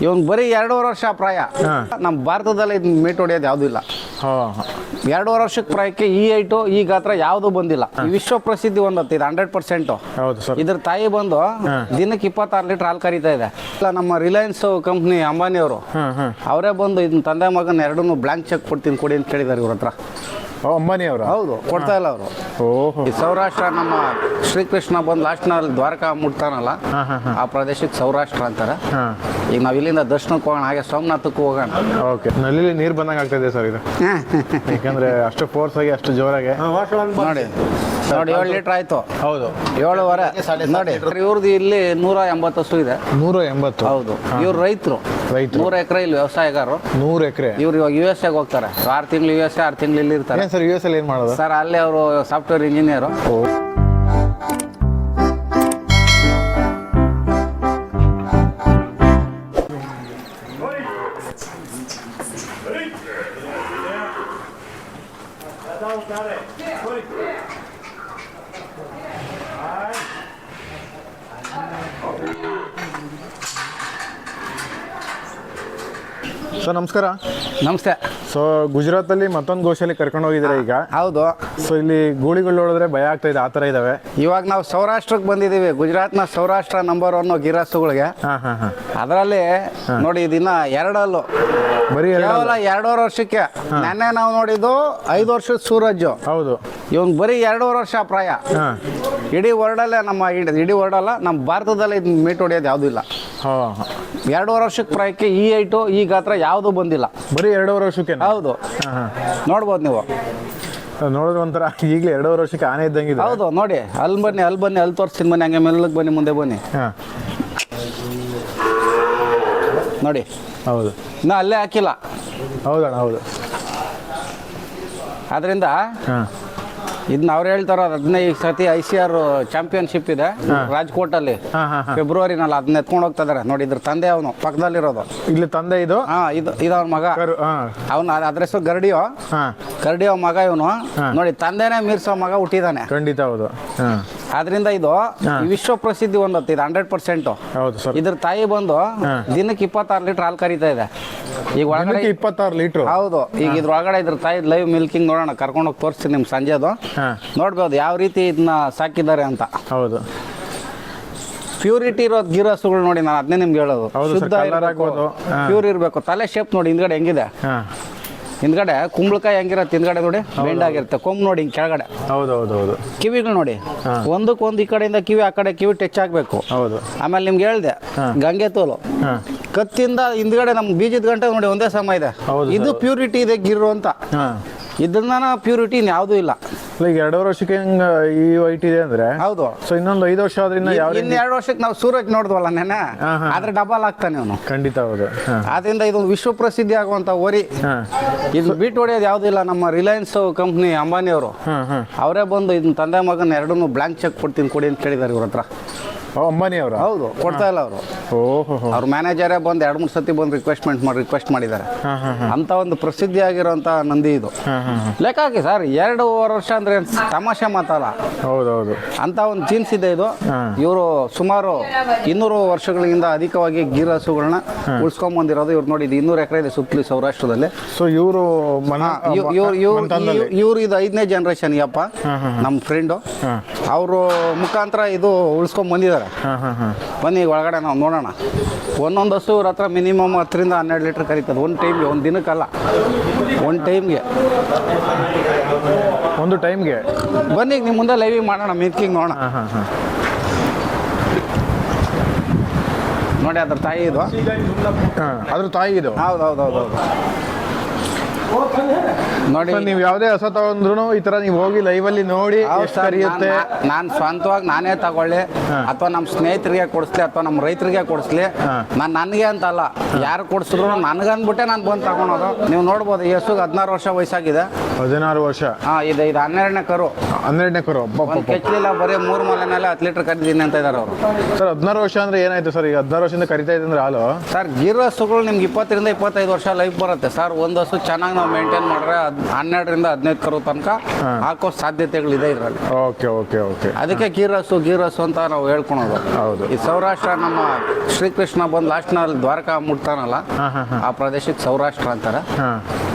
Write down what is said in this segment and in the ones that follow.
ಇವನ್ ಬರೀ 2.5 ವರ್ಷ ಪ್ರಾಯ. ನಮ್ಮ ಭಾರತದಲ್ಲಿ ಮೀಟ್ ಹೊಡೆಯೋದು ಯಾವುದೂ ಇಲ್ಲ. 2.5 ವರ್ಷಕ್ಕೆ ಪ್ರಾಯಕ್ಕೆ ಈ ಹೈಟು ಈ ಗಾತ್ರ ಯಾವುದು ಬಂದಿಲ್ಲ. ವಿಶ್ವ ಪ್ರಸಿದ್ಧಿ ಹೊಂದತ್ತೆ ಇದು 100%. ಹೌದು ಸರ್. ಇದ್ರ ತಾಯಿ ಬಂದು ದಿನಕ್ಕೆ 26 ಲೀಟರ್ ಹಾಲು ಕರೀತಾ ಇದೆ. ನಮ್ಮ ರಿಲಯನ್ಸ್ ಕಂಪ್ನಿ ಅಂಬಾನಿ ಅವರು ಅವರೇ ಬಂದು ಇದನ್ನ ತಂದೆ ಮಗನ ಎರಡನ್ನೂ ಬ್ಲಾಂಕ್ ಚೆಕ್ ಕೊಡ್ತೀನಿ ಕೊಡಿ ಅಂತ ಕೇಳಿದ್ದಾರೆ ಇವ್ರ ಹತ್ರ. ಅಂಬಾನಿ ಅವರು? ಹೌದು, ಕೊಡ್ತಾ ಇಲ್ಲ ಅವರು. ಈ ಸೌರಾಷ್ಟ್ರ ನಮ್ಮ ಶ್ರೀಕೃಷ್ಣ ಬಂದು ಲಾಸ್ಟ್ನಲ್ಲಿ ದ್ವಾರಕಾ ಮುಟ್ತಾನಲ್ಲ, ಆ ಪ್ರದೇಶಕ್ಕೆ ಸೌರಾಷ್ಟ್ರ ಅಂತಾರೆ. ಈಗ ನಾವು ಇಲ್ಲಿಂದ ದರ್ಶನಕ್ಕೆ ಹೋಗೋಣ, ಹಾಗೆ ಸೋಮನಾಥಕ್ಕೆ ಹೋಗೋಣ. ಓಕೆ, ನಲ್ಲಿ ನೀರು ಬಂದಂಗೆ ಆಗ್ತದೆ ಸರ್ ಇದು, ಯಾಕಂದ್ರೆ ಅಷ್ಟು ಫೋರ್ಸ್ ಆಗಿ ಅಷ್ಟು ಜೋರಾಗಿ ನೋಡಿ 7 ಲೀಟರ್ ಆಯ್ತು. ಹೌದು, 7.5 ನೋಡಿ. ಇವ್ರದ್ದು ಇಲ್ಲಿ 180 ಹಸು ಇದೆ. 180? ಹೌದು. ಇವ್ರು ರೈತರು 100 ಎಕರೆ ಇಲ್ಲಿ ವ್ಯವಸಾಯಗಾರರು. 100 ಎಕರೆ. ಇವ್ರು ಇವಾಗ US ಹೋಗ್ತಾರೆ. 6 ತಿಂಗಳು US, 6 ತಿಂಗಳು ಇಲ್ಲಿ ಇರ್ತಾರೆ. ಸರ್ US ಅಲ್ಲಿ ಏನ್ ಮಾಡೋದು ಸರ್? ಅಲ್ಲಿ ಅವರು ಸಾಫ್ಟ್ವೇರ್ ಇಂಜಿನಿಯರು. ಸರ್ ನಮಸ್ಕಾರ. ನಮಸ್ತೆ. ಸೊ ಗುಜರಾತಲ್ಲಿ ಮತ್ತೊಂದು ಗೋಶಾಲೆ ಕರ್ಕೊಂಡು ಹೋಗಿದ್ದೀರಾ ಈಗ? ಹೌದು. ಸೊ ಇಲ್ಲಿ ಗೂಳಿಗಳು ನೋಡಿದ್ರೆ ಭಯ ಆಗ್ತಾ ಇದೆ, ಆ ಥರ ಇದಾವೆ. ಇವಾಗ ನಾವು ಸೌರಾಷ್ಟ್ರಕ್ಕೆ ಬಂದಿದ್ದೀವಿ. ಗುಜರಾತ್ನ ಸೌರಾಷ್ಟ್ರ ನಂಬರ್ 1 ಗಿರಾಸುಗಳಿಗೆ. ಅದರಲ್ಲಿ ನೋಡಿ ದಿನ 2 ಹಲ್ಲು, ಬರೀ ಕೇವಲ 2.5 ವರ್ಷಕ್ಕೆ. ನೆನ್ನೆ ನಾವು ನೋಡಿದ್ದು 5 ವರ್ಷದ ಸೂರಜ್. ಹೌದು. ಇವನ್ ಬರೀ 2.5 ವರ್ಷ ಪ್ರಾಯ. ಇಡೀ ವರ್ಲ್ಡಲ್ಲೇ ಇಡೀ ವರ್ಲ್ಡಲ್ಲ, ನಮ್ಮ ಭಾರತದಲ್ಲಿ ಮೀಟ್ ಹೊಡೆಯೋದು ಯಾವುದೂ ಇಲ್ಲ. 2.5 ವರ್ಷಕ್ಕೆ ಪ್ರಾಯಕ್ಕೆ ಈ ಹೈಟು ಈ ಗಾತ್ರ ಯಾವುದು ಬಂದಿಲ್ಲ. ಬರೀ 2.5 ವರ್ಷಕ್ಕೆ? ಹೌದು, ನೋಡ್ಬೋದು ನೀವು. ನೋಡಿದ್ರೆ ಒಂಥರ ಈಗಲೇ 2.5 ವರ್ಷಕ್ಕೆ ಆನೆ ಇದ್ದಂಗಿದೆ. ಹೌದು, ನೋಡಿ ಅಲ್ಲಿ ಬನ್ನಿ, ಅಲ್ಲಿ ತೋರಿಸ್ತೀನಿ ಬನ್ನಿ, ಹಂಗೆ ಮೆಲ್ಲಗೆ ಬನ್ನಿ, ಮುಂದೆ ಬನ್ನಿ. ನೋಡಿ. ಹೌದು, ಇನ್ನೂ ಅಲ್ಲೇ ಹಾಕಿಲ್ಲ. ಹೌದಣ್ಣ, ಹೌದು. ಅದರಿಂದ ಇದನ್ನ ಅವ್ರು ಹೇಳ್ತಾರ 15 ಸತಿ ICR ಚಾಂಪಿಯನ್ಶಿಪ್ ಇದೆ ರಾಜ್ಕೋಟಲ್ಲಿ, ಫೆಬ್ರವರಿನಲ್ಲಿ. ಅದನ್ನ ಎತ್ಕೊಂಡು ಹೋಗ್ತಾ ಇದಾರೆ ನೋಡಿ. ಇದ್ರ ತಂದೆ ಅವನು ಪಕ್ಕದಲ್ಲಿರೋದು. ಇಲ್ಲಿ ತಂದೆ ಇದು? ಇದು ಅವ್ನ ಮಗ. ಅವನು ಅದ್ರ ಹೆಸರು ಗರ್ಡಿಯೋ ಮಗ ಇವನು. ನೋಡಿ, ತಂದೆನೇ ಮೀರ್ಸೋ ಮಗ ಹುಟ್ಟಿದಾನೆ. ಖಂಡಿತ ಹೌದು. ಆದ್ರಿಂದ ಇದು ವಿಶ್ವ ಪ್ರಸಿದ್ಧಿ ಹೊಂದತ್ತೆ ಇದು 100%. ಹೌದು ಸರ್. ಇದ್ರ ತಾಯಿ ಬಂದು ದಿನಕ್ಕೆ 26 ಲೀಟರ್ ಹಾಲು ಕರೀತಾ ಇದೆ. ಈಗ ಒಳಗಡೆ 26 ಲೀಟರ್? ಹೌದು. ಈಗ ಇದ್ರೊಳಗಡೆ ಇದ್ರ ತಾಯಿ ಲೈವ್ ಮಿಲ್ಕಿಂಗ್ ನೋಡೋಣ, ಕರ್ಕೊಂಡೋಗಿ ತೋರಿಸ್ತೀನಿ ನಿಮ್ ಸಂಜೆದು. ನೋಡ್ಬೋದು ಯಾವ ರೀತಿ ಇದನ್ನ ಸಾಕಿದ್ದಾರೆ ಅಂತ. ಹೌದು. ಪ್ಯೂರಿಟಿ ಇರೋದು ಗಿರಸುಗಳು ನೋಡಿ, ನಾನು ಅದನ್ನೇ ನಿಮ್ಗೆ ಹೇಳೋದು. ಶುದ್ಧ ಪ್ಯೂರ್ ಇರಬೇಕು. ತಲೆ ಶೇಪ್ ನೋಡಿ ಹಿಂದ್ಗಡೆ ಹೆಂಗಿದೆ. ಹಿಂದ್ಗಡೆ ಕುಂಬಳಕಾಯಿ ಹೆಂಗಿರತ್ತೆ, ಹಿಂದ್ಗಡೆ ನೋಡಿ ಬೆಂಡ್ ಆಗಿರುತ್ತೆ. ಕೊಂಬ್ ನೋಡಿ ಹಿಂಗ್ ಕೆಳಗಡೆ. ಹೌದೌದು. ಕಿವಿಗಳು ನೋಡಿ, ಒಂದಕ್ಕೊಂದು ಈ ಕಡೆಯಿಂದ ಕಿವಿ ಆ ಕಡೆ ಕಿವಿ ಟಚ್ ಆಗ್ಬೇಕು. ಹೌದು. ಆಮೇಲೆ ನಿಮ್ಗೆ ಹೇಳ್ದೆ ಗಂಗೆ ತೋಲು, ಕತ್ತಿಂದ ಹಿಂದ್ಗಡೆ ನಮ್ ಬೀಜದ ಗಂಟೆ ನೋಡಿ ಒಂದೇ ಸಮ ಇದೆ. ಇದು ಪ್ಯೂರಿಟಿ ಇದೆ ಗಿರು ಅಂತ. ಇದನ್ನ ಪ್ಯೂರಿಟಿ ಯಾವುದೂ ಇಲ್ಲ. ಈಗ 2.5 ವರ್ಷಕ್ಕೆ ಈ ವೈಟ್ ಇದೆ ಅಂದ್ರೆ? ಹೌದು. ಸೊ ಇನ್ನೊಂದು 5 ವರ್ಷ ಆದ್ರಿಂದ ಇನ್ನು 2 ವರ್ಷಕ್ಕೆ ನಾವು ಸೂರಜ್ ನೋಡಿದ್ವಲ್ಲ ನೆನೆ, ಆದ್ರೆ ಡಬಲ್ ಆಗ್ತಾನೆ ಅವನು. ಖಂಡಿತ ಹೌದು. ಆದ್ರಿಂದ ಇದೊಂದು ವಿಶ್ವ ಪ್ರಸಿದ್ಧಿ ಆಗುವಂತ ಓರಿ. ಇದು ಬೀಟ್ ಹೊಡೆಯೋದು ಯಾವುದಿಲ್ಲ. ನಮ್ಮ ರಿಲಯನ್ಸ್ ಕಂಪ್ನಿ ಅಂಬಾನಿ ಅವರು ಅವರೇ ಬಂದು ಇದನ್ನ ತಂದೆ ಮಗನ ಎರಡನ್ನೂ ಬ್ಲಾಂಕ್ ಚೆಕ್ ಕೊಡ್ತೀನಿ ಕೊಡಿ ಅಂತ ಕೇಳಿದ್ದಾರೆ ಇವ್ರ ಹತ್ರ. ಅಂಬಾನಿ ಅವರು? ಹೌದು, ಕೊಡ್ತಾ ಇಲ್ಲ ಅವರು. ಅವ್ರ ಮ್ಯಾನೇಜರೇ ಬಂದು 2-3 ಸತಿ ಬಂದು ರಿಕ್ವೆಸ್ಟ್ ಮಾಡಿದ್ದಾರೆ. ಅಂತ ಒಂದು ಪ್ರಸಿದ್ಧಿ ಆಗಿರೋಂಥ ನಂದಿ ಇದು. ಲೆಕ್ಕ ಹಾಕಿ ಸರ್, 2.5 ವರ್ಷ ಅಂದ್ರೆ ತಮಾಷೆ ಮಾತಲ್ಲ. ಹೌದೌದು. ಅಂತ ಒಂದು ಜೀನ್ಸ್ ಇದೆ ಇದು. ಇವರು ಸುಮಾರು 200 ವರ್ಷಗಳಿಂದ ಅಧಿಕವಾಗಿ ಗೀರಸುಗಳನ್ನ ಉಳಿಸ್ಕೊಂಡ್ ಬಂದಿರೋದು. ಇವ್ರು ನೋಡಿ, ಇದು 200 ಎಕರೆ ಇದೆ ಸುತ್ತಲೂ ಸೌರಾಷ್ಟ್ರದಲ್ಲಿ. ಸೊ ಇವರು ಇದು 5ನೇ ಜನರೇಷನ್. ಯಪ್ಪ ನಮ್ಮ ಫ್ರೆಂಡು, ಅವರು ಮುಖಾಂತರ ಇದು ಉಳಿಸ್ಕೊಂಡ್ ಬಂದಿದ್ದಾರೆ. ಬನ್ನಿ ಒಳಗಡೆ ನಾವು ನೋಡೋಣ. ಒಂದೊಂದು ಹಸು ಇವ್ರ ಹತ್ರ ಮಿನಿಮಮ್ 10 ರಿಂದ 12 ಲೀಟರ್ ಕರೀತದೆ ಒಂದು ಟೈಮ್ಗೆ. ಒಂದು ದಿನಕ್ಕಲ್ಲ, ಒಂದು ಟೈಮ್ಗೆ. ಒಂದು ಟೈಮ್ಗೆ? ಬನ್ನಿ ನಿಮ್ಮ ಮುಂದೆ ಲೈವ್ ಮಾಡೋಣ, ಮಿಲ್ಕಿಂಗ್ ನೋಡೋಣ. ನೋಡಿ ಅದ್ರ ತಾಯಿ ಇದು. ಅದ್ರ ತಾಯಿ ಇದು? ಹೌದೌದೌದು. ನೋಡಿ, ನೀವು ಯಾವುದೇ ಹಸ ತಗೊಂಡ್ರು ಈ ತರ ನೀವು ಹೋಗಿ ಲೈವ್ ಅಲ್ಲಿ ನೋಡಿ ಕರಿಯುತ್ತೆ. ನಾನು ಸ್ವಂತವಾಗಿ ನಾನೇ ತಗೊಳ್ಳಿ, ಅಥವಾ ನಮ್ಮ ಸ್ನೇಹಿತರಿಗೆ ಕೊಡಿಸ್ಲಿ, ಅಥವಾ ನಮ್ಮ ರೈತರಿಗೆ ಕೊಡಿಸ್ಲಿ, ನಾನು ನನಗೆ ಅಂತಲ್ಲ, ಯಾರು ಕೊಡಿಸಿದ್ರು ನನಗಂದ್ಬಿಟ್ಟೆ ನಾನು ಬಂದು ತಗೊಳೋದು. ನೀವು ನೋಡ್ಬೋದು, ಈ ಹಸುಗೆ 16 ವರ್ಷ ವಯಸ್ಸಾಗಿದೆ. 16 ವರ್ಷ? ಇದು 12ನೇ ಕರು. 12ನೇ ಕರು? ಕೆಚ್ಚಲಿಲ್ಲ, ಬರೀ 3 ಮೊಲೆನೆಲ್ಲ 10 ಲೀಟರ್ ಕರಿದೀನಿ ಅಂತ ಇದ್ದಾರೆ ಅವರು. ಸರ್ 16 ವರ್ಷ ಅಂದ್ರೆ ಏನಾಯ್ತು ಸರ್? ಈಗ 16 ವರ್ಷದಿಂದ ಕರಿತಾ ಇದೆ ಅಂದ್ರೆ ಹಾಲು? ಸರ್ ಗಿರ್ ಹಸುಗಳು ನಿಮ್ಗೆ 20 ರಿಂದ 25 ವರ್ಷ ಲೈಫ್ ಬರುತ್ತೆ ಸರ್. ಒಂದು ಹಸು ಚೆನ್ನಾಗಿ ನಾವು ಮೇಂಟೈನ್ ಮಾಡಿದ್ರೆ 12ರಿಂದ 15 ಕರು ತನಕ ಹಾಕೋ ಸಾಧ್ಯತೆಗಳಿದೆ ಇದರಲ್ಲಿ. Okay okay okay. ಅದಕ್ಕೆ ಗೀರಸು ಅಂತ ನಾವು ಹೇಳ್ಕೊಳೋದು. ಹೌದು. ಈ ಸೌರಾಷ್ಟ್ರ ನಮ್ಮ ಶ್ರೀಕೃಷ್ಣ ಬಂದು ಲಾಸ್ಟ್ನಲ್ಲಿ ದ್ವಾರಕಾ ಮುಟ್ತಾನಲ್ಲ, ಆ ಪ್ರದೇಶಕ್ಕೆ ಸೌರಾಷ್ಟ್ರ ಅಂತಾರೆ.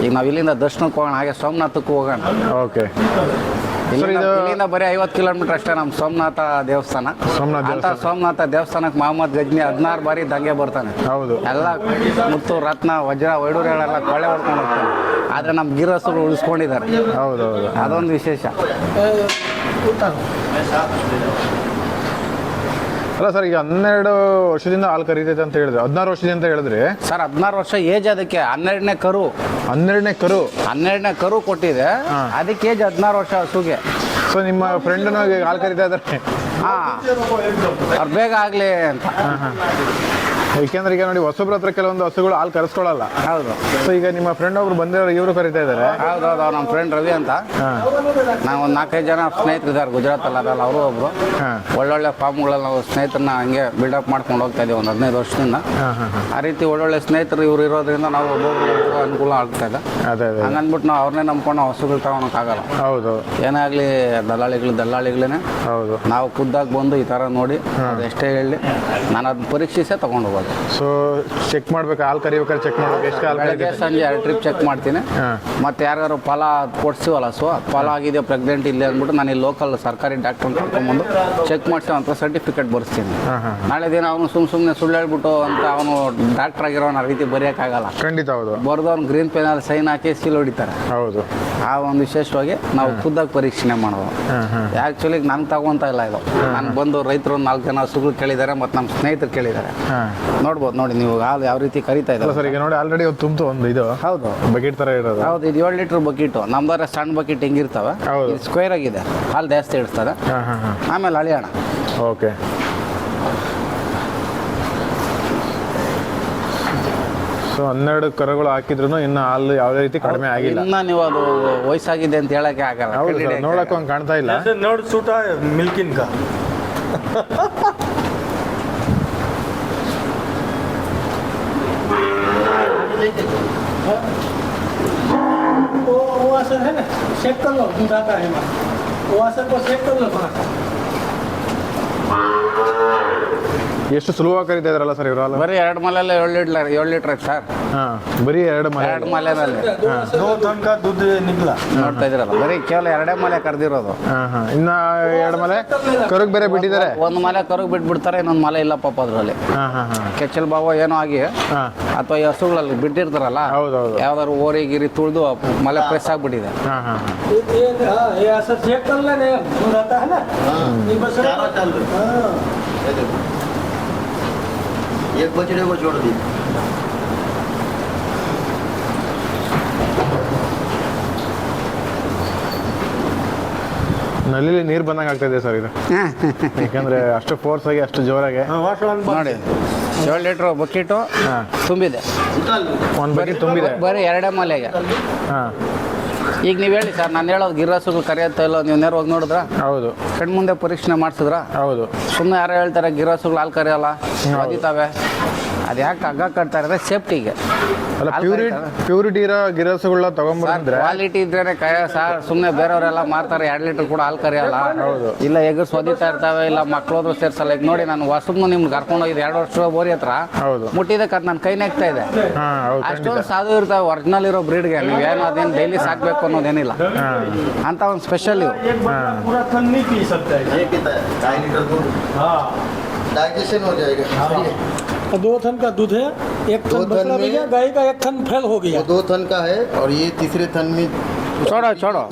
ಈಗ ನಾವು ಇಲ್ಲಿಂದ ದರ್ಶನಕ್ಕೆ ಹೋಗೋಣ, ಹಾಗೆ ಸೋಮನಾಥಕ್ಕೂ ಹೋಗೋಣ. ಓಕೆ. ಇಲ್ಲಿಂದ ಬರೀ 50 ಕಿಲೋಮೀಟರ್ ಅಷ್ಟೇ ನಮ್ಮ ಸೋಮನಾಥ ದೇವಸ್ಥಾನ. ಸೋಮನಾಥ ದೇವಸ್ಥಾನಕ್ಕೆ ಮೊಹಮ್ಮದ್ ಗಜ್ನಿ 16 ಬಾರಿ ದಂಗೆ ಬರ್ತಾನೆ. ಹೌದು. ಎಲ್ಲ ಮುತ್ತು ರತ್ನ ವಜ್ರ ವೈಡೂರ್ಯಗಳೆಲ್ಲ ಕೊಳ್ಳೆ ಹೊಡ್ಕೊಂಡು ಹೋಗ್ತಾನೆ. ಆದ್ರೆ ನಮ್ಮ ಗೀರಸುಗಳು ಉಳಿಸ್ಕೊಂಡಿದ್ದಾರೆ. ಹೌದು ಹೌದು, ಅದೊಂದು ವಿಶೇಷ. ಅಲ್ಲ ಸರ್, ಈಗ 12 ವರ್ಷದಿಂದ ಹಾಲು ಕರೀತೈತೆ ಅಂತ ಹೇಳಿದ್ರೆ, 16 ವರ್ಷದಿಂದ ಅಂತ ಹೇಳಿದ್ರೆ ಸರ್ 16 ವರ್ಷ ಏಜ್. ಅದಕ್ಕೆ 12ನೇ ಕರು 12ನೇ ಕರು ಕೊಟ್ಟಿದೆ. ಅದಕ್ಕೆ ಏಜ್ 16 ವರ್ಷ ಹಸುಗೆ. ಸೊ ನಿಮ್ಮ ಫ್ರೆಂಡ್ ಹಾಲು ಕರೀತಾ ಇದ್ದಾರೆ. ಅವ್ರು ಬೇಗ ಆಗ್ಲಿ ಅಂತ. ಏಕೆಂದ್ರೆ ಈಗ ನೋಡಿ, ಹೊಸಬ್ರ ಹತ್ರ ಕೆಲವೊಂದು ಹಸುಗಳು ಹಾಲು ಕರೆಸ್ಕೊಳ್ಳಲ್ಲ. ಹೌದು. ಸೊ ಈಗ ನಿಮ್ಮ ಫ್ರೆಂಡ್ ಒಬ್ರು ಬಂದಿರೋ, ಇವರು ಕರೀತಾ ಇದ್ದಾರೆ. ಹೌದೌದು. ನಮ್ಮ ಫ್ರೆಂಡ್ ರವಿ ಅಂತ. ನಾವು ಒಂದು 4-5 ಜನ ಸ್ನೇಹಿತರು ಇದ್ದಾರೆ ಗುಜರಾತಲ್ಲಿ. ಅದಲ್ಲ ಅವರು ಒಬ್ರು. ಒಳ್ಳೊಳ್ಳೆ ಫಾರ್ಮ್ಗಳಲ್ಲಿ ನಾವು ಸ್ನೇಹಿತರನ್ನ ಹಂಗೆ ಬಿಲ್ಡಪ್ ಮಾಡ್ಕೊಂಡು ಹೋಗ್ತಾ ಇದೀವಿ ಒಂದು 15 ವರ್ಷದಿಂದ. ಆ ರೀತಿ ಒಳ್ಳೊಳ್ಳೆ ಸ್ನೇಹಿತರು ಇವ್ರು ಇರೋದ್ರಿಂದ ನಾವು ಒಬ್ಬೊಬ್ರು ಅನುಕೂಲ ಆಗ್ತಾ ಇದೆ. ಹಂಗಂದ್ಬಿಟ್ಟು ನಾವು ಅವ್ರನ್ನೇ ನಂಬ್ಕೊಂಡು ಹಸುಗಳು ತಗೊಳಕ್ಕಾಗಲ್ಲ. ಹೌದು. ಏನೇ ಆಗಲಿ ದಲ್ಲಾಳಿಗಳೇನೆ. ಹೌದು. ನಾವು ಖುದ್ದಾಗಿ ಬಂದು ಈ ಥರ ನೋಡಿ ಎಷ್ಟೇ ಹೇಳಿ ನಾನು ಅದನ್ನ ಪರೀಕ್ಷಿಸೇ ತಗೊಂಡು ಹೋಗೋದು. ಸೊ ಚೆಕ್ ಮಾಡ್ಬೇಕು, ಹಾಲು ಕರಿಬೇಕಾದ್ರೆ ಚೆಕ್ ಮಾಡ್ಬೇಕು ಎಷ್ಟು ಹಾಲು ಬೆಳಗ್ಗೆ ಸಂಜೆ 2 ಟ್ರಿಪ್ ಚೆಕ್ ಮಾಡ್ತೀನಿ. ಮತ್ತೆ ಯಾರು ಫಲ ಕೊಡ್ಸಿವಲ್ಲ ಫಲ ಆಗಿದೆ ಪ್ರೆಗ್ನೆಂಟ್ ಇಲ್ಲ ಅಂದ್ಬಿಟ್ಟು ನಾನು ಇಲ್ಲಿ ಲೋಕಲ್ ಸರ್ಕಾರಿ ಡಾಕ್ಟರ್ ಕರ್ಕೊಂಡ್ಬಂದು ಚೆಕ್ ಮಾಡಿಸಿ ಅಂತ ಸರ್ಟಿಫಿಕೇಟ್ ಬರ್ಸ್ತೀನಿ. ನಾಳೆ ದಿನ ಅವನು ಸುಮ್ಮನೆ ಸುಳ್ಳು ಹೇಳ್ಬಿಟ್ಟು ಅಂತ ಅವನು ಡಾಕ್ಟರ್ ಆಗಿರೋನ ಆ ರೀತಿ ಬರೆಯೋಕ್ಕಾಗಲ್ಲ. ಖಂಡಿತ. ಹೌದು. ಬರ್ದವ್ನು ಗ್ರೀನ್ ಪೆನಲ್ಲಿ ಸೈನ್ ಹಾಕಿ ಸೀಲ್ ಹೊಡಿತಾರೆ. ಹೌದು. ಆ ಒಂದು ವಿಶೇಷವಾಗಿ ನಾವು ಖುದ್ದಾಗಿ ಪರೀಕ್ಷಣೆ ಮಾಡೋದು. ಆ್ಯಕ್ಚುಲಿ ನಂಗೆ ತಗೊಂತ ಇಲ್ಲ ಇದು. ನಾನು ಬಂದು ರೈತರು 4 ಜನ ಹಸುಗಳು ಕೇಳಿದ್ದಾರೆ, ಮತ್ತು ನಮ್ಮ ಸ್ನೇಹಿತರು ಕೇಳಿದ್ದಾರೆ. ನೋಡ್ಬೋದು ನೋಡಿ ನೀವು ಹಾಲು ಯಾವ ರೀತಿ ಕರಿತಾ ಇದ್ದಾರೆ ಸರ್. ಈಗ ನೋಡಿ ಆಲ್ರೆಡಿ ತುಂಬ್ತು ಒಂದು ಇದು. ಹೌದು. ಬಕೆಟ್ ತರ ಇರೋದು. ಹೌದು. ಇದು 7 ಲೀಟರ್ ಬಕೆಟು. ನಮ್ದಾರೆ ಸಣ್ಣ ಬಕೆಟ್ ಹೆಂಗಿರ್ತವೆ, ಸ್ಕ್ವೇರ್ ಆಗಿದೆ. ಹಾಲು ಜಾಸ್ತಿ ಇಡ್ತಾರೆ. ಆಮೇಲೆ ಅಳಿಯೋಣ. ಓಕೆ. ಸೊ 12 ಕರುಗಳು ಹಾಕಿದ್ರು ಇನ್ನು ಹಾಲು ಯಾವುದೇ ರೀತಿ ಕಡಿಮೆ ಆಗಿಲ್ಲ. ಇನ್ನ ನೀವು ಅದು ವಯಸ್ಸಾಗಿದೆ ಅಂತ ಹೇಳಕ್ಕೆ ಆಗಲ್ಲ. ನೋಡಕ್ಕೂ ಹಂಗೆ ಕಾಣ್ತಾ ಇಲ್ಲ. ನೋಡಿ ಸೂಟ ಮಿಲ್ಕಿನ್ ಕಾ वो असर है ना, चेक कर लो, दूध आता है हमारा, वो असर को चेक कर लो थोड़ा सा. ಎಷ್ಟು ಸುಲಭವಾಗಿ ಕರೀತಾ ಇದ್ರಲ್ಲ ಸರ್ ಇವರು ಹಾಲು. ಬರೀ 2 ಮಲೆಲ್ಲ 7 ಲೀಟರ್ ಸರ್. ಬರೀ 2 ಮಲೆನಲ್ಲಿ ನೋಡ್ತಾ ಇದ್ರಲ್ಲ, ಬರೀ ಕೇವಲ 2 ಮಲೆ ಕರೆದಿರೋದು. ಇನ್ನ 2 ಮಲೆ ಕರುಗ್ ಬೇರೆ ಬಿಟ್ಟಿದ್ದಾರೆ. 1 ಮಲೆ ಕರುಗ್ ಬಿಟ್ಬಿಡ್ತಾರೆ, ಇನ್ನೊಂದು ಮಲೆ ಇಲ್ಲ ಪಾಪ ಅದ್ರಲ್ಲಿ. ಕೆಚ್ಚಲ್ ಬಾವ ಏನೋ ಆಗಿ ಅಥವಾ ಈ ಹಸುಗಳಲ್ಲಿ ಬಿಟ್ಟಿರ್ತಾರಲ್ಲ, ಯಾವ್ದಾದ್ರು ಓರಿ ಗಿರಿ ತುಳಿದು ಮಲೆ ಪ್ರೆಸ್ ಆಗ್ಬಿಟ್ಟಿದೆ. ये असर चेक कर लेने, दूध आता है ना, ये बस एक बछड़े को छोड़ दी. ನಲ್ಲಿಲಿ ನೀರು ಬಂದಂಗೆ ಆಗ್ತಾ ಇದೆ ಸರ್ ಇದು. ಯಾಕಂದ್ರೆ ಅಷ್ಟು ಫೋರ್ಸ್ ಆಗಿ ಅಷ್ಟು ಜೋರಾಗಿ ನೋಡಿ 7 ಲೀಟರ್ ಬಕೆಟು ತುಂಬಿದೆ. ಒಂದು ಬಕೆಟ್ ತುಂಬಿದೆ ಬರೀ 2 ಮಲೆಗೆ. ಈಗ ನೀವು ಹೇಳಿ ಸರ್, ನಾನು ಹೇಳೋದು ಗಿರಾಸುಗಳು ಕರೆಯುತ್ತಾ ಇಲ್ಲ, ನೀವು ನೇರ ಹೋಗಿ ನೋಡಿದ್ರ? ಹೌದು. ಕಣ್ಮುಂದೆ ಪರೀಕ್ಷಣೆ ಮಾಡಿಸಿದ್ರ? ಹೌದು. ಸುಮ್ಮನೆ ಯಾರು ಹೇಳ್ತಾರೆ ಗಿರಾಸುಗಳು ಹಾಲು ಕರೆಯಲ್ಲ, ಒದಿತಾವೆ. ಅದು ಯಾಕೆ ಹಗ್ಗ ಕಟ್ತಾ ಇರೋದು? ಸೇಫ್ಟಿಗೆ. ಅಲ್ಲ, ಪ್ಯೂರಿಟಿ ಇರೋ ಗಿರಾಸುಗಳನ್ನ ತಗೊಂಡ್ಬಂದ್ರೆ ಕ್ವಾಲಿಟಿ ಇದ್ರೇನೆ ಸರ್. ಸುಮ್ಮನೆ ಬೇರೆಯವರೆಲ್ಲ ಮಾರ್ತಾರೆ 2 ಲೀಟರ್ ಕೂಡ ಹಾಲು ಕರೆಯಲ್ಲ. ಹೌದು. ಇಲ್ಲ ಎಗರ್ಸ್ ಒದಿತಾ ಇರ್ತಾವೆ, ಇಲ್ಲ ಮಕ್ಳೋದ್ರು ಸೇರ್ಸಲ್ಲ. ಈಗ ನೋಡಿ, ನಾನು ಹೊಸಬ್ನು ನಿಮ್ಗೆ ಕರ್ಕೊಂಡು ಹೋಗಿದ್ದು 2 ವರ್ಷ ಬೋರಿ ಹತ್ರ. ಹೌದು. ಮುಟ್ಟಿದಕ್ಕೆ ಅದು ನನ್ನ ಕೈ ನೆಗ್ತಾ ಇದೆ. ಅಷ್ಟೊಂದು ಸಾಧು ಇರ್ತಾವೆ ಒರಿಜಿನಲ್ ಇರೋ ಬ್ರೀಡ್ಗೆ. ನೀವೇನು ಅದೇನು ಡೈಲಿ ಸಾಕ್ಬೇಕು ಅನ್ನೋದೇನಿಲ್ಲ ಅಂತ ಒಂದು ಸ್ಪೆಷಲ್ ಇವು. पूरा थन नहीं पी सकता है. ये कितना है? 2.5 लीटर दूध. हाँ, डाइजेशन हो जाएगा. 2 थन का दूध है. एक थन बछड़ा भी है, गाय का 1 थन फेल हो गया. वो 2 थन का है और ये तीसरे थन में छोड़ो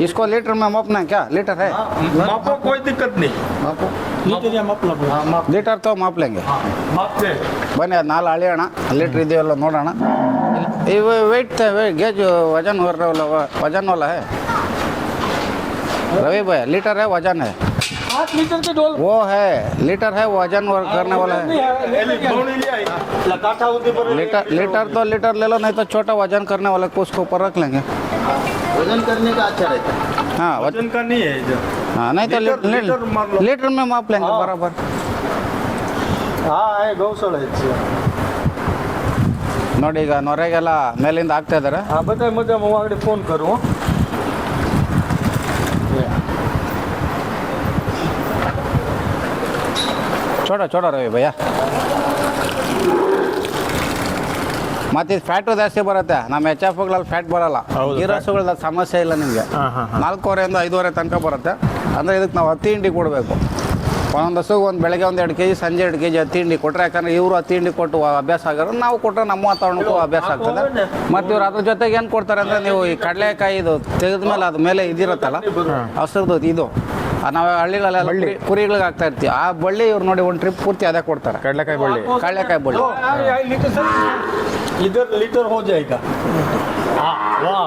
इसको लीटर में मापना है क्या? लीटर है? मापो, कोई दिक्कत नहीं. मापो. लीटर या माप लो. हाँ माप. ಲೀಟರ್ ತಗೋ ಮಾಪ್ ಲೆಂಗೆ. मापते ಬನ್ನಿ, ಅದು 4 ಅಳಿಯೋಣ. ಲೀಟ್ರ್ ಇದೆಯಲ್ಲ ನೋಡೋಣ. ವೆಯ್ಟ್ गेज वजन वजन वाला है रवि भाई. लीटर है वजन है? 8 लीटर के डोल वो है लीटर है, वजन करने वाला है. लीटर तो लीटर ले लो, नहीं तो छोटा वजन करने वाला को उसको ऊपर रख लेंगे. वजन करने का अच्छा रहता है. हाँ वजन का नहीं है जो. हाँ, नहीं तो लीटर में माप लेंगे बराबर. हाँ है गौशाला है. ನೋಡಿ ಈಗ ನೊರೆಗೆಲ್ಲ ಮೇಲಿಂದ ಹಾಕ್ತಾ ಇದ್ದಾರೆ. हाँ बताए मजा मैं वहाँ फोन करूँ. ಚೋಡ ರವಿ ಭಯ್ಯ. ಮತ್ತೆ ಇದು ಫ್ಯಾಟು ಜಾಸ್ತಿ ಬರುತ್ತೆ. ನಮ್ಮ ಎಚ್ ಎಫ್ ಗಳಲ್ಲಿ ಫ್ಯಾಟ್ ಬರಲ್ಲ. ಹೌದು, ಗೀರ್ ಹಸುಗಳ ಸಮಸ್ಯೆ ಇಲ್ಲ ನಿಮಗೆ. 4.5 5 ತನಕ ಬರುತ್ತೆ. ಅಂದರೆ ಇದಕ್ಕೆ ನಾವು ಹತ್ತಿ ಹಿಂಡಿ ಕೊಡಬೇಕು. ಒಂದೊಂದು ಹಸುಗೆ ಒಂದು ಬೆಳಗ್ಗೆ 1 kg ಸಂಜೆ 2 kg ಹತ್ತಿ ಹಿಂಡಿ ಕೊಟ್ಟರೆ, ಯಾಕಂದರೆ ಇವರು ಹತ್ತಿ ಹಿಂಡಿ ಕೊಟ್ಟು ಅಭ್ಯಾಸ ಆಗೋರು, ನಾವು ಕೊಟ್ಟರೆ ನಮ್ಮ ವಾತಾವರಣಕ್ಕೂ ಅಭ್ಯಾಸ ಆಗ್ತದೆ. ಮತ್ತು ಇವ್ರು ಅದ್ರ ಜೊತೆಗೆ ಏನು ಕೊಡ್ತಾರೆ ಅಂದರೆ, ನೀವು ಈ ಕಡಲೆಕಾಯಿ ಇದು ತೆಗೆದ್ಮೇಲೆ ಅದು ಮೇಲೆ ಇದಿರುತ್ತಲ್ಲ ಹಸ್ರದ್ದು ಇದು, ನಾವು ಹಳ್ಳಿಗಳೆಲ್ಲ ಕುರಿಗಳಿಗೆ ಹಾಕ್ತಾ ಇರ್ತೀವಿ. ಆ ಬಳ್ಳಿ ಇವ್ರು ನೋಡಿ ಒಂದು ಟ್ರಿಪ್ ಪೂರ್ತಿ ಅದೇ ಕೊಡ್ತಾರೆ. ಕಡಲೆಕಾಯಿ ಬಳ್ಳಿ. ಕಡಲೆಕಾಯಿ ಬಳ್ಳಿ. लीटर सर इधर लीटर हो जाएगा. हाँ वहाँ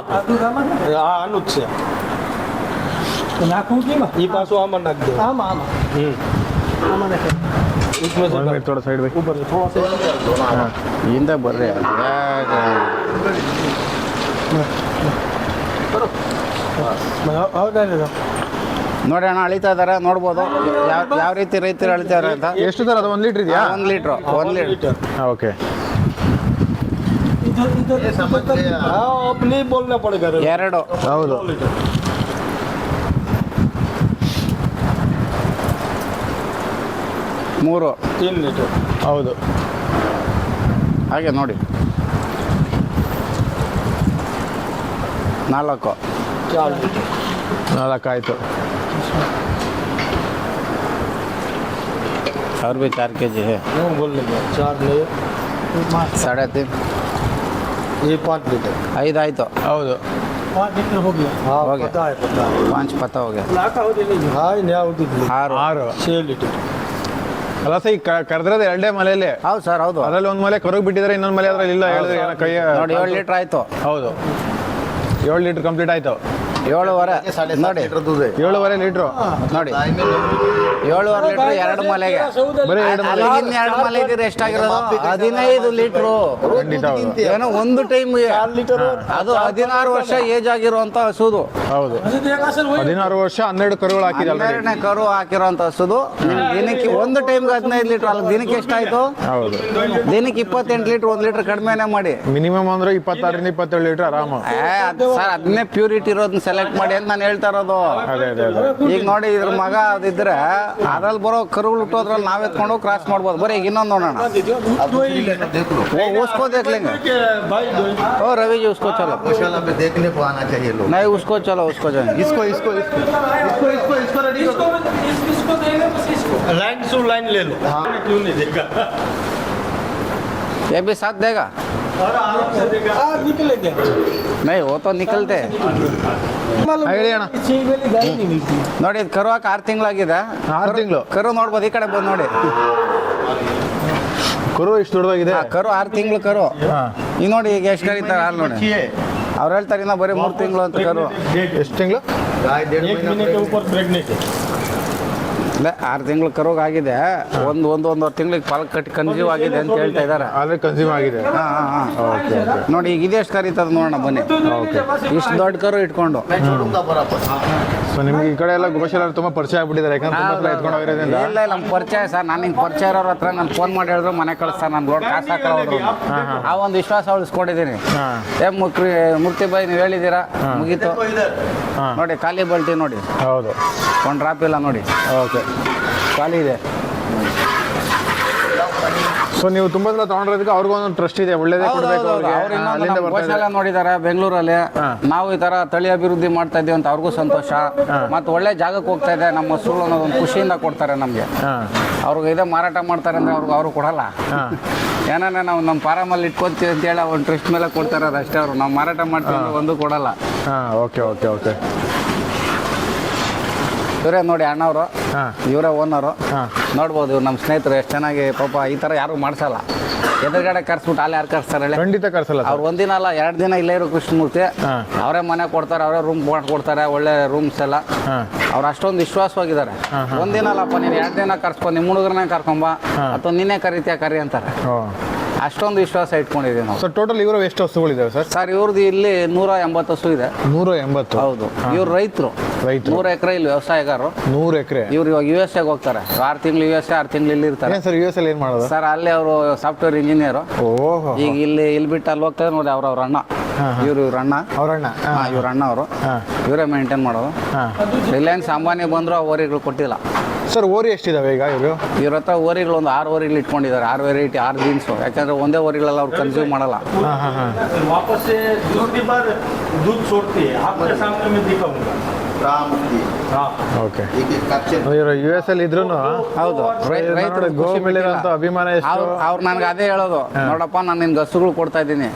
हाँ अनुज से नाखून की माँ ये पासो आमन रख दो. आम आम आम उसमें से ಥೋड़ा ಸೈಡ್ ಬೈ. ऊपर से थोड़ा सा ಹಿಂದೆ ಬರ್ರಿ. और डाले दो. ನೋಡಿ ಅಣ್ಣ ಅಳಿತಾ ಇದ್ದಾರೆ, ನೋಡ್ಬೋದು ಯಾವ ರೀತಿ ರೈತರು ಅಳಿತಾರೆ ಅಂತ. ಎಷ್ಟು ಸರ್ ಅದು 1 ಲೀಟರ್ ಇದೆಯಾ? 1 ಲೀಟ್ರು 1 ಲೀಟರ್. ಓಕೆ. इधर इधर ये समझ गया. हाँ अपने बोलना पड़ेगा. 2 ಹೌದು. 3 3 लीटर. ಹೌದು. ಹಾಗೆ ನೋಡಿ 4 4 लीटर. 4 ಆಯಿತು. और भी 4 kg है. हाँ बोल लेंगे 4 ले 3.5 ये 5 लीटर. 5 ಆಯಿತು. ಹೌದು. 5 लीटर हो गया. हाँ हो गया. पता है पता है. 5 पता हो गया. लाका हो जाएगी. हाँ नया होती 6. 6. 6 लीटर. ಅಲ್ಲ ಸರ್, ಈಗ ಕರೆದ್ರದ್ದು 2 ಮಲೆಯಲ್ಲಿ. ಹೌದು ಸರ್, ಹೌದು. ಅದರಲ್ಲಿ ಒಂದು ಮಲೆ ಕರುಗ್ ಬಿಟ್ಟಿದ್ದಾರೆ, ಇನ್ನೊಂದು ಮಲೆ ಅದ್ರಲ್ಲಿ ಇಲ್ಲ ಹೇಳಿದ್ರೆ ಏನೋ ಕೈ. ನೋಡಿ 7 ಲೀಟ್ರ್ ಆಯಿತು. ಹೌದು, 7 ಲೀಟರ್ ಕಂಪ್ಲೀಟ್ ಆಯ್ತು. 7.5 ये 7.5 ನೋಡಿ लीटर दूध है. 7.5 ಲೀಟ್ರು. ನೋಡಿ गाय में 7.5 ಲೀಟ್ರ್ 2 ಮಲೆಗೆ. ಬರೀ 2 ಮಲೆ. ಅಲ್ಲಿಗಿನ್ನ 2 ಮಲೆ ಇದ್ರೆ ಎಷ್ಟಾಗಿರೋದು? 15 ಲೀಟ್ರು. ಖಂಡಿತ ಹೌದು. ಏನೋ ಒಂದು ಟೈಮ್ಗೆ 4 लीटर. ಅದು 16 ವರ್ಷ ಏಜ್ ಆಗಿರುವಂತ ಹಸುದು. ಹೌದು, ऐसे देखा सर वही 16 ವರ್ಷ 12 ಕರುಗಳು ಹಾಕಿದೆ ಆಲ್ರೆಡಿ. 12ನೇ ಕರು ಹಾಕಿರೋಂಥ ಹಸುದು. ದಿನಕ್ಕೆ ಒಂದು ಟೈಮ್ಗೆ 15 ಲೀಟ್ರ್. ಅಲ್ಲ, ದಿನಕ್ಕೆ ಎಷ್ಟಾಯ್ತು? ಹೌದು, ದಿನಕ್ಕೆ 28 ಲೀಟ್ರ್. 1 ಲೀಟ್ರ್ ಕಡಿಮೆನೇ ಮಾಡಿ. ಮಿನಿಮಮ್ ಅಂದ್ರೆ 26ರಿಂದ 27 ಲೀಟರ್ ಆರಾಮ. ಸರ್ ಅದನ್ನೇ ಪ್ಯೂರಿಟಿ ಇರೋದನ್ನ ಸೆಲೆಕ್ಟ್ ಮಾಡಿ ಅಂತ ನಾನು ಹೇಳ್ತಾ ಇರೋದು. ಅದೇ. ಈಗ ನೋಡಿ ಇದ್ರ ಮಗ ಅದಿದ್ರೆ ಅದ್ರಲ್ಲಿ ಬರೋ ಕರುಗಳು ಹುಟ್ಟೋದ್ರಲ್ಲಿ ನಾವ್ ಎತ್ಕೊಂಡು ಕ್ರಾಸ್ ಮಾಡ್ಬೋದು. ಬರೀ ಈಗ ಇನ್ನೊಂದು ನೋಡೋಣ. देख लो. उसको देख लेंगे. भाई दो. ओ रवि जी उसको चलो. गौशाला में देखने को आना चाहिए लोग. नहीं उसको चलो, उसको जाएंगे. इसको इसको इसको इसको इसको इसको रेडी करो. इसको देंगे बस इसको. लाइन टू लाइन ले लो. हाँ क्यों नहीं देगा. ये भी साथ देगा? निकलेंगे. नहीं वो तो निकलते. ಹೇಳಿ ಅಣ್ಣ. चीज वाली गाय नहीं मिलती. ನೋಡಿ ಇದು ಕರು ಹಾಕಿ 6 ತಿಂಗಳಾಗಿದೆ. 6 ತಿಂಗಳು ಕರು ನೋಡ್ಬೋದು, ಈ ಕಡೆ ಬಂದು ನೋಡಿ. ಕರು ಇಷ್ಟು ದೊಡ್ಡದಾಗಿದೆ. ಕರು 6 ತಿಂಗಳು ಕರು. ಹಾ. ಈಗ ನೋಡಿ ಈಗ ಎಷ್ಟು ಕರೀತಾರೆ ಹಾಲು ನೋಡಿ. ಅವ್ರು ಹೇಳ್ತಾರೆ ಇನ್ನ ಬರೀ 3 ತಿಂಗಳು ಅಂತ ಕರು. ಎಷ್ಟು ತಿಂಗಳು? गाय 1.5 1 महीना महीने के ऊपर प्रेग्नेंट है. ಇಲ್ಲ 6 ತಿಂಗಳು ಕರುಗ್ ಆಗಿದೆ. ಒಂದೂವರೆ ತಿಂಗಳಿಗೆ ಪಾಲ್ ಕಟ್ಟಿ ಕನ್ಸ್ಯೂಮ್ ಆಗಿದೆ ಅಂತ ಹೇಳ್ತಾ ಇದ್ದಾರೆ. ಆಲ್ರೆಡಿ ಕನ್ಸ್ಯೂಮ್ ಆಗಿದೆ. Okay okay. ನೋಡಿ ಈಗ ಇದೆಷ್ಟು ಕರೀತದ ನೋಡೋಣ ಬನ್ನಿ. ಇಷ್ಟು ದೊಡ್ಡ ಕರು ಇಟ್ಕೊಂಡು. मैं छोड़ूंगा बराबर. ಸೊ ನಿಮ್ಗೆ ಈ ಕಡೆ ಎಲ್ಲ ಗೋಶಾಲ ತುಂಬಾ ಪರಿಚಯ ಆಗ್ಬಿಟ್ಟಿದ್ದಾರೆ, ಯಾಕಂದ್ರೆ ತುಂಬಾ ಸಲ ಎತ್ಕೊಂಡು ಹೋಗಿರೋದ್ರಿಂದ. ಇಲ್ಲ ನಮ್ಮ ಪರಿಚಯ ಸರ್. ನಾನು ಹಿಂಗೆ ಪರಿಚಯ ಇರೋರ ಹತ್ರ ನಾನು ಫೋನ್ ಮಾಡಿ ಹೇಳಿದ್ರು ಮನೆ ಕಳಿಸ್ತಾರೆ. ನಾನು ದೊಡ್ಡ ಕಾಸು ಹಾಕೋದ್ರು. ಆ ಒಂದು ವಿಶ್ವಾಸ ಉಳಿಸ್ಕೊಂಡಿದ್ದೀನಿ. ಏ ಮೂರ್ತಿ ಬಾಯಿ ನೀವು ಹೇಳಿದ್ದೀರಾ, ಮುಗೀತು. ನೋಡಿ ಖಾಲಿ ಬಲ್ಟಿ ನೋಡಿ, ಹೌದು. ಒಂದು ಡ್ರಾಪ್ ಇಲ್ಲ ನೋಡಿ. ಓಕೆ, ಖಾಲಿ ಇದೆ. ಸೊ ನೀವು ತುಂಬಾ ಸಲ ತಗೊಂಡಿರೋದಕ್ಕೆ ಅವ್ರಿಗೂ ಒಂದು ಟ್ರಸ್ಟ್ ಇದೆ, ಒಳ್ಳೇದೇ ಕೊಡಬೇಕು ಅವ್ರಿಗೆ. ಅಲ್ಲಿಂದ ಬರ್ತಾ ಗೋಶಾಲ ಇದ್ದಾರೆ. ನೋಡಿದ್ದಾರೆ ಬೆಂಗಳೂರಲ್ಲಿ. ನಾವು ಈ ತರ ತಳಿ ಅಭಿವೃದ್ಧಿ ಮಾಡ್ತಾ ಇದ್ದೀವಿ ಅಂತ ಅವ್ರಿಗೂ ಸಂತೋಷ. ಮತ್ತೆ ಒಳ್ಳೆ ಜಾಗಕ್ಕೆ ಹೋಗ್ತಾ ಇದೆ ನಮ್ಮ ಹಸುಗಳು ಅನ್ನೋದೊಂದು ಖುಷಿಯಿಂದ ಕೊಡ್ತಾರೆ ನಮಗೆ. ಅವ್ರಿಗೆ ಇದೇ ಮಾರಾಟ ಮಾಡ್ತಾರೆ ಅಂದ್ರೆ ಅವರು ಕೊಡಲ್ಲ. ಏನಾನ ನಾವು ನಮ್ಮ ಫಾರಮಲ್ಲಿ ಇಟ್ಕೊತೀವಿ ಅಂತ ಹೇಳಿ ಒಂದು ಟ್ರಸ್ಟ್ ಮೇಲೆ ಕೊಡ್ತಾರೆ, ಅದಷ್ಟೇ. ಅವರು ನಾವು ಮಾರಾಟ ಮಾಡ್ತೀವಿ ಅಂದ್ರೆ ಒಂದು ಕೊಡಲ್ಲ. Okay okay okay. ಇವರೇ ನೋಡಿ ಅಣ್ಣವರು, ಇವರೇ ಓನರು. ಹಾಂ. ನೋಡ್ಬೋದು ಇವ್ರು ನಮ್ಮ ಸ್ನೇಹಿತರು ಎಷ್ಟು ಚೆನ್ನಾಗಿ. ಪಾಪ ಈ ಥರ ಯಾರು ಮಾಡಿಸಲ್ಲ. ಎದುರುಗಡೆ ಕರ್ಸ್ಬಿಟ್ಟು ಅಲ್ಲಿ ಯಾರು ಕರ್ಸ್ತಾರೆ ಹೇಳಿ? ಖಂಡಿತ ಕರ್ಸಲ್ಲ. ಅವ್ರು ಒಂದಿನ ಅಲ್ಲ 2 ದಿನ ಇಲ್ಲೇ ಇರೋ ಕೃಷ್ಣಮೂರ್ತಿ. ಅವರೇ ಮನೆ ಕೊಡ್ತಾರೆ, ಅವರೇ ರೂಮ್ ಕೊಡ್ತಾರೆ, ಒಳ್ಳೆ ರೂಮ್ಸ್ ಎಲ್ಲ. ಅವ್ರು ಅಷ್ಟೊಂದು ವಿಶ್ವಾಸವಾಗಿದ್ದಾರೆ. ಒಂದಿನ ಅಲ್ಲಪ್ಪ ನೀನು 2 ದಿನ ಕರ್ಸ್ಕೊ, ನಿಮ್ಮ ಹುಡುಗರನ್ನೇ ಕರ್ಕೊಂಬ ಅಥವಾ ನೀನೇ ಕರಿತೀಯ ಕರಿ ಅಂತಾರೆ. ಅಷ್ಟೊಂದು ವಿಶ್ವಾಸ ಇಟ್ಕೊಂಡಿದ್ದೀವಿ ನಾವು. ಸರ್ ಟೋಟಲ್ ಇವರು ಎಷ್ಟು ಹಸುಗಳಿದ್ದಾವೆ ಸರ್? ಸರ್ ಇವ್ರದ್ದು ಇಲ್ಲಿ 180 ಹಸು ಇದೆ. 180? ಹೌದು. ಇವ್ರು ರೈತರು 100 ಎಕರೆ ಇಲ್ಲಿ ವ್ಯವಸಾಯಗಾರರು. 100 ಎಕರೆ? ಇವ್ರು ಇವಾಗ ಯು ಎಸ್ ಎಗೆ ಹೋಗ್ತಾರೆ. 6 ತಿಂಗಳು ಯು ಎಸ್ ಎ, 6 ತಿಂಗಳು ಇಲ್ಲಿ ಇರ್ತಾರೆ. ಸರ್ ಯು ಎಸ್ ಅಲ್ಲಿ ಏನು ಮಾಡೋದು ಸರ್? ಅಲ್ಲಿ ಅವರು ಸಾಫ್ಟ್ವೇರ್ ಇಂಜಿನಿಯರು. ಓಹೋ. ಈಗ ಇಲ್ಲಿ ಬಿಟ್ಟು ಅಲ್ಲಿ ಹೋಗ್ತಾರೆ ನೋಡಿ, ಅವ್ರ ಅಣ್ಣ. ಇವ್ರ ಅಣ್ಣ. ಅವ್ರಣ್ಣ? ಇವ್ರ ಅಣ್ಣ ಅವರು. ಇವರೇ ಮೇಂಟೈನ್ ಮಾಡೋದು. ರಿಲಯನ್ಸ್ ಅಂಬಾನಿ ಬಂದ್ರು ಆ ಓರಿಗಳು ಕೊಟ್ಟಿಲ್ಲ. ಸರ್ ಓರಿ ಎಷ್ಟಿದಾವೆ ಈಗ ಇವರು? ಇವ್ರ ಹತ್ರ ಓರಿಗಳು ಒಂದು 6 ಓರಿಗಳು ಇಟ್ಕೊಂಡಿದ್ದಾರೆ. 6 ವೆರೈಟಿ, 6 ಜೀನ್ಸು. ಯಾಕಂದ್ರೆ ಒಂದೇ ಓರಿಗಳೆಲ್ಲ ಅವ್ರು ಕನ್ಸ್ಯೂಮ್ ಮಾಡಲ್ಲ. वापस से दूसरी बार दूध छोड़ती है, आपके सामने मैं दिखाऊंगा। राम की हाँ ಓಕೆ. एक एक कच्चे ಇವರು ಯು ಎಸ್ ಅಲ್ಲಿ ಇದ್ರು ಹೌದು. ರೈತರು ಗೋ ಮೇಲಿರೋಂಥ ಅಭಿಮಾನ ಎಷ್ಟು? ಅವ್ರು ನನ್ಗೆ ಅದೇ ಹೇಳೋದು, ನೋಡಪ್ಪ ನಾನು ನಿನ್ಗೆ ಹಸುಗಳು ಕೊಡ್ತಾ ಇದ್ದೀನಿ,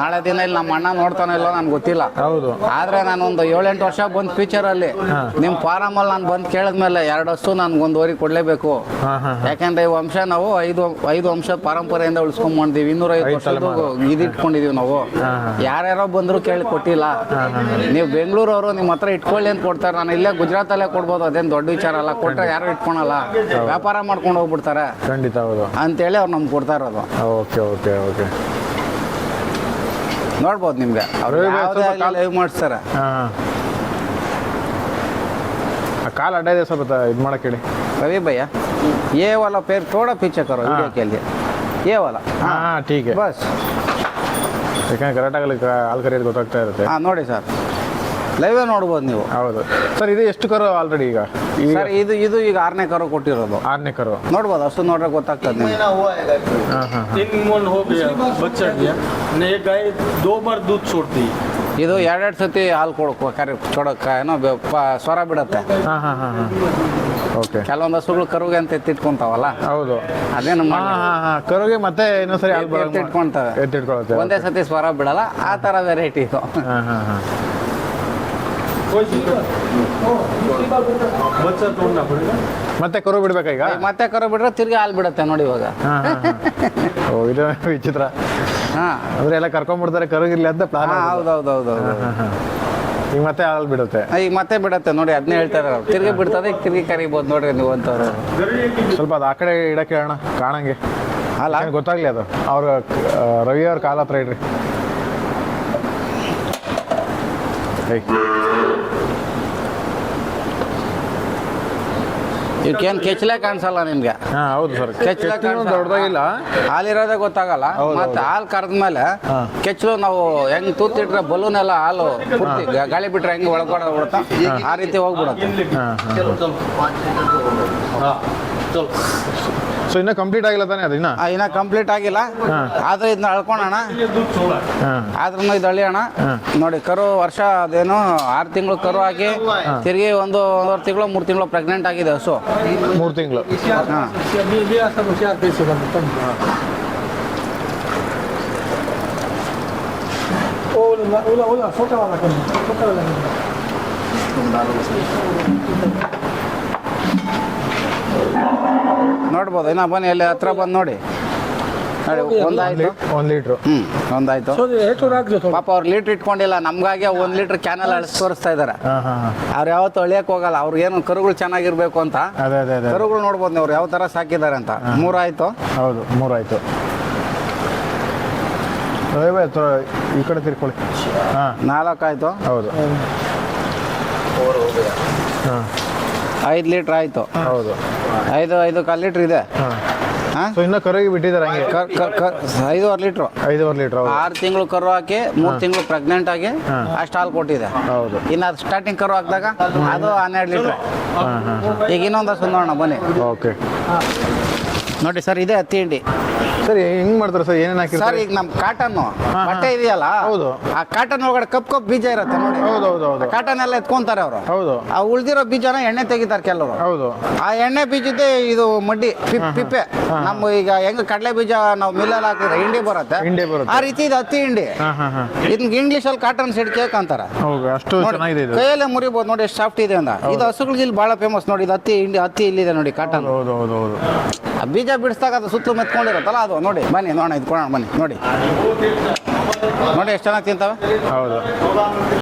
ನಾಳೆ ದಿನ ಇಲ್ಲಿ ನಮ್ಮ ಅಣ್ಣ ನೋಡ್ತಾನೋ ಇಲ್ಲೋ ನನ್ಗೆ ಗೊತ್ತಿಲ್ಲ. ಹೌದು. ಆದ್ರೆ ನಾನು ಒಂದು 7-8 ವರ್ಷ ಬಂದು ಫ್ಯೂಚರ್ ಅಲ್ಲಿ ನಿಮ್ಮ ಫಾರಮ್ ಅಲ್ಲಿ ನಾನು ಬಂದು ಕೇಳಿದ್ಮೇಲೆ 2 ಹಸು ನನ್ಗೆ 1 ಓರಿ ಕೊಡ್ಲೇಬೇಕು. ಯಾಕಂದ್ರೆ ಈ ವಂಶ ನಾವು 5 ವಂಶದ ಪರಂಪರೆಯಿಂದ ಉಳಿಸ್ಕೊಂಡ್ ಬಂದಿದ್ದೀವಿ. 250 ವರ್ಷದ್ದು ಇದಿಟ್ಕೊಂಡಿದೀವಿ ನಾವು. ಯಾರ್ಯಾರೋ ಬಂದ್ರು ಕೇಳಿ ಕೊಟ್ಟಿಲ್ಲ. ನೀವು ಬೆಂಗಳೂರವರು ನಿಮ್ಮ ಹತ್ರ ಇಟ್ಕೊಳ್ಳಿ ಅಂತ ಕೊಡ್ತಾರೆ. ನಾನು ಇಲ್ಲೇ ಗುಜರಾತಲ್ಲೇ ಕೊಡ್ಬೋದು, ಅದೇನು ದೊಡ್ಡ ವಿಚಾರ ಅಲ್ಲ. ಕೊಟ್ಟರೆ ಯಾರು ಇಟ್ಕೊಳಲ್ಲ, ವ್ಯಾಪಾರ ಮಾಡ್ಕೊಂಡು ಹೋಗ್ಬಿಡ್ತಾರೆ. ಖಂಡಿತ ಹೌದು ಅಂತೇಳಿ ಅವ್ರು ನಮ್ಗೆ ಕೊಡ್ತಾ ಇರೋದು. Okay okay okay. ನೋಡ್ಬೋದು ನಿಮ್ಗೆ ಅವ್ರು ಲೈವ್ ಮಾಡಿಸ್ತಾರೆ. ಹಾಂ. ಕಾಲು ಅಡ್ಡ ಇದೆ ಸ್ವಲ್ಪ ಇದು ಮಾಡಕ್ಕೆ ಹೇಳಿ. रवि भैया ये वाला पैर थोड़ा पीछे करो वीडियो के लिए. ये वाला. ಹಾಂ ಟೀಕ್ ಹೈ. बस. ಯಾಕಂದ್ರೆ ಕರೆಕ್ಟಾಗಲಿ ಹಾಲು ಕರೆಯೋದು ಗೊತ್ತಾಗ್ತಾ ಇರುತ್ತೆ. ಹಾಂ ನೋಡಿ ಸರ್, ಲೈವೇ ನೋಡ್ಬೋದು ನೀವು. ಹೌದು ಸರ್. ಇದು ಎಷ್ಟು ಕರು ಆಲ್ರೆಡಿ ಈಗ? ಸರ್ ಇದು ಈಗ 6ನೇ ಕರು ಕೊಟ್ಟಿರೋದು. 6ನೇ ಕರು ನೋಡ್ಬೋದು, ಅಷ್ಟು ನೋಡ್ರೆ ಗೊತ್ತಾಗ್ತದೆ ನಿಮ್ಗೆ. महीना हुआ है गाय को। ಹಾಂ ಹಾಂ. 3 मन हो गया, बच्चा दिया ने। ये गाय 2 बार दूध छोड़ती है। ಇದು 2 ಸತಿ ಹಾಲು ಕೊಡೋಕೆ ಏನೋ ಸ್ವರ ಬಿಡುತ್ತೆ. ಹಾಂ ಹಾಂ ಹಾಂ ಹಾಂ. ಓಕೆ. ಕೆಲವೊಂದು ಹಸುಗಳು ಕರುಗೆ ಅಂತ ಎತ್ತಿಟ್ಕೊಂತಾವಲ್ಲ, ಹೌದು. ಅದೇನು ಹಾಂ ಹಾಂ ಹಾಂ. ಕರುಗೆ ಮತ್ತೆ ಇನ್ನೊಂದ್ಸರಿ ಹಾಲು ಬರೋದು ಎತ್ತಿಟ್ಕೊಂತವೆ. ಎತ್ತಿಟ್ಕೊಳುತ್ತೆ. ಒಂದೇ ಸತಿ ಸ್ವರ ಬಿಡಲ್ಲ, ಆ ಥರ ವೆರೈಟಿ ಇದು. ಹಾಂ ಹಾಂ ಹಾಂ. कोई दिक्कत बच्चा तोड़ना पड़ेगा। ಮತ್ತೆ ಕರು ಬಿಡ್ಬೇಕಾ ಈಗ? ಮತ್ತೆ ಕರು ಬಿಟ್ರೆ ತಿರ್ಗಿ ಹಾಲು ಬಿಡುತ್ತೆ ನೋಡಿ ಇವಾಗ. ಹಾಂ ಹಾಂ. ಓ ಇದು ವಿಚಿತ್ರ. ಹಾಂ ಅಂದ್ರೆ ಎಲ್ಲ ಕರ್ಕೊಂಡ್ಬಿಡ್ತಾರೆ ಕರುಗಿರ್ಲಿ ಅಂತ ಪ್ಲಾನ್. ಹೌದೌದೌದು. ಈಗ ಮತ್ತೆ ಹಾಲು ಬಿಡುತ್ತೆ. ಈಗ ಮತ್ತೆ ಬಿಡತ್ತೆ ನೋಡಿ, ಅದನ್ನೇ ಹೇಳ್ತಾರೆ ಅವ್ರು. ತಿರ್ಗಿ ಬಿಡ್ತದೆ, ಈಗ ತಿರ್ಗಿ ಕರಿಬೋದು ನೋಡ್ರಿ ನೀವು ಅಂತವ್ರು. ಸ್ವಲ್ಪ ಅದು ಆ ಕಡೆ ಇಡಕ್ಕೆ ಹೇಳೋಣ ಕಾಣಂಗೆ ಅಲ್ಲ ಯಾಕಂದ್ರೆ ಗೊತ್ತಾಗ್ಲಿ ಅದು. ಅವ್ರ ರವಿ ಅವ್ರ ಕಾಲ ಹತ್ರ ಇಡ್ರಿ. ಇವಕ್ಕೇನು ಕೆಚ್ಚಲೇ ಕಾಣಿಸಲ್ಲ ನಿಮ್ಗೆ. ಹಾಂ ಹೌದು ಸರ್. ಕೆಚ್ಚಲ ದೊಡ್ಡದಾಗಿಲ್ಲ, ಹಾಲಿರೋದೇ ಗೊತ್ತಾಗಲ್ಲ. ಮತ್ತೆ ಹಾಲು ಕರೆದ್ಮೇಲೆ ಕೆಚ್ಚಲು ನಾವು ಹೆಂಗ್ ತೂತಿಟ್ರೆ ಬಲೂನ್ ಎಲ್ಲ ಹಾಲು ಪೂರ್ತಿ ಗಾಳಿ ಬಿಟ್ರೆ ಹೆಂಗೆ ಒಳಗಡೆ ಬಿಡುತ್ತಾ ಆ ರೀತಿ ಹೋಗ್ಬಿಡುತ್ತೆ. चलो चलो 5 लीटर तो हो गया। हाँ चल। ಸೊ ಇನ್ನೂ ಕಂಪ್ಲೀಟ್ ಆಗಿಲ್ಲ ತಾನೇ ಅದು? ಇನ್ನ ಕಂಪ್ಲೀಟ್ ಆಗಿಲ್ಲ, ಆದ್ರೆ ಇದನ್ನ ಅಳ್ಕೊಳೋಣ. ये दूध छोड़ा है। ಹಾಂ ಆದ್ರೂ ಇದು ಅಳಿಯೋಣ ನೋಡಿ. ಕರು ವರ್ಷ ಅದೇನು 6 ತಿಂಗಳು ಕರು ಹಾಕಿ ತಿರುಗಿ 1.5 ತಿಂಗಳು 3 ತಿಂಗಳು ಪ್ರೆಗ್ನೆಂಟ್ ಆಗಿದೆ ಹಸು. 3 ತಿಂಗಳು. ಹಾಂ अभी ऐसा कुछ यार कैसे करते ओला छोटा वाला कर, छोटा वाला कर। ನೋಡ್ಬೋದು. ಇನ್ನ ಬನ್ನಿ, ಅಲ್ಲಿ ಹತ್ರ ಬಂದು ನೋಡಿ. ನೋಡಿ ಒಂದಾಯ್ತು. 1 ಲೀಟ್ರು. ಒಂದಾಯ್ತು. सो हेठो राख दो थोड़ा। ಪಾಪ ಅವ್ರು ಲೀಟ್ರ್ ಇಟ್ಕೊಂಡಿಲ್ಲ, ನಮ್ಗಾಗಿ 1 ಲೀಟ್ರ್ ಕ್ಯಾನಲ್ ಅಳಿಸಿ ತೋರಿಸ್ತಾ ಇದ್ದಾರೆ. ಹಾಂ ಹಾಂ ಹಾಂ. ಅವ್ರು ಯಾವತ್ತು ಅಳಿಯಕ್ಕೆ ಹೋಗಲ್ಲ. ಅವ್ರು ಏನು ಕರುಗಳು ಚೆನ್ನಾಗಿರ್ಬೇಕು ಅಂತ. ಅದೇ ಅದೇ ಅದೇ. ಕರುಗಳು ನೋಡ್ಬೋದು ಅವ್ರು ಯಾವ ಥರ ಸಾಕಿದ್ದಾರೆ ಅಂತ. 3 ಆಯ್ತು. ಹೌದು 3 ಆಯಿತು. ಈ ಕಡೆ ತಿರ್ಕೊಳ್ಳಿ. ಹಾಂ 4 ಆಯ್ತು. ಹೌದು. और हो गया। ಹಾಂ 5 ಲೀಟ್ರ್ ಆಯ್ತು. ಹೌದು. 5 ಕಾಲು ಲೀಟ್ರ್ ಇದೆ. ಹಾಂ. ಹಾಂ ಸೊ ಇನ್ನೂ ಕರುಗೆ ಬಿಟ್ಟಿದ್ದಾರೆ ಹಂಗೆ 5.5 ಲೀಟ್ರು. 5.5 ಲೀಟ್ರ್. ಹೌದು 6 ತಿಂಗಳು ಕರು ಹಾಕಿ 3 ತಿಂಗಳು ಪ್ರೆಗ್ನೆಂಟ್ ಆಗಿ ಅಷ್ಟು ಹಾಲು ಕೊಟ್ಟಿದೆ. ಹೌದು. ಇನ್ನು ಅದು ಸ್ಟಾರ್ಟಿಂಗ್ ಕರು ಹಾಕಿದಾಗ ಅದು 12 ಲೀಟ್ರ್. ಹಾಂ ಹಾಂ. ಈಗ ಇನ್ನೊಂದು ಹಸು ನೋಡೋಣ ಬನ್ನಿ. ಓಕೆ. ನೋಡಿ ಸರ್, ಇದೆ ಹತ್ತಿ ಹಿಂಡಿ. ಸರ್ ಹೆಂಗ್ ಮಾಡ್ತಾರೆ ಸರ್? ಏನೇನು ಸರ್ ಹಾಕಿರ್ತಾರೆ? ಈಗ ನಮ್ಮ ಕಾಟನ್ನು ಬಟ್ಟೆ ಇದೆಯಲ್ಲ, ಹೌದು. ಆ ಕಾಟನ್ ಒಳಗಡೆ ಕಪ್ ಬೀಜ ಇರುತ್ತೆ ನೋಡಿ. ಹೌದು ಹೌದು ಹೌದು. ಕಾಟನ್ ಎಲ್ಲ ಎತ್ಕೊಂತಾರೆ ಅವರು. ಹೌದು ಆ ಉಳ್ದಿರೋ ಬೀಜನ ಎಣ್ಣೆ ತೆಗಿತಾರೆ ಕೆಲವರು. ಹೌದು. ಆ ಎಣ್ಣೆ ಬೀಜದ ಇದು ಮಡ್ಡಿ ಪಿಪ್ಪೆ. ನಮ್ಮ ಈಗ ಹೆಂಗ್ ಕಡಲೆ ಬೀಜ ನಾವು ಮಿಲ್ಲಲ್ಲಿ ಹಾಕಿದ್ರೆ ಹಿಂಡಿ ಬರುತ್ತೆ, ಹಿಂಡಿ ಬರುತ್ತೆ. ಆ ರೀತಿ ಇದು ಹತ್ತಿ ಹಿಂಡಿ. ಹಾಂ ಹಾಂ ಹಾಂ. ಇದನ್ನ ಇಂಗ್ಲಿಷ್ ಅಲ್ಲಿ ಕಾಟನ್ ಸೆಡ್ ಕೇಕ್ ಅಂತಾರೆ. ಹೌದು ಅಷ್ಟು ಚೆನ್ನಾಗಿದೆ ಇದು. ಕೈಯಲ್ಲೇ ಮುರಿಬೋದು ನೋಡಿ ಎಷ್ಟು ಸಾಫ್ಟ್ ಇದೆ ಅಂತ. ಇದು ಹಸುಗಳಿಗೆ ಇಲ್ಲಿ ಭಾಳ ಫೇಮಸ್ ನೋಡಿ. ಇದು ಹತ್ತಿ ಹಿಂಡಿ, ಹತ್ತಿ ಇಲ್ಲಿದೆ ನೋಡಿ ಕಾಟನ್. ಹೌದು ಹೌದು ಹೌದು. ಆ ಬೀಜ ಬಿಡಿಸಿದಾಗ ಅದು ಸುತ್ತಲೂ ಮೆತ್ಕೊಂಡಿರುತ್ತಲ್ಲ ಅದು ನೋಡಿ. ಬನ್ನಿ ನೋಡೋಣ, ಇದು ಕೊಡೋಣ ಬನ್ನಿ. ನೋಡಿ ನೋಡಿ ಎಷ್ಟು ಚೆನ್ನಾಗಿ ತಿಂತಾವೆ. ಹೌದು.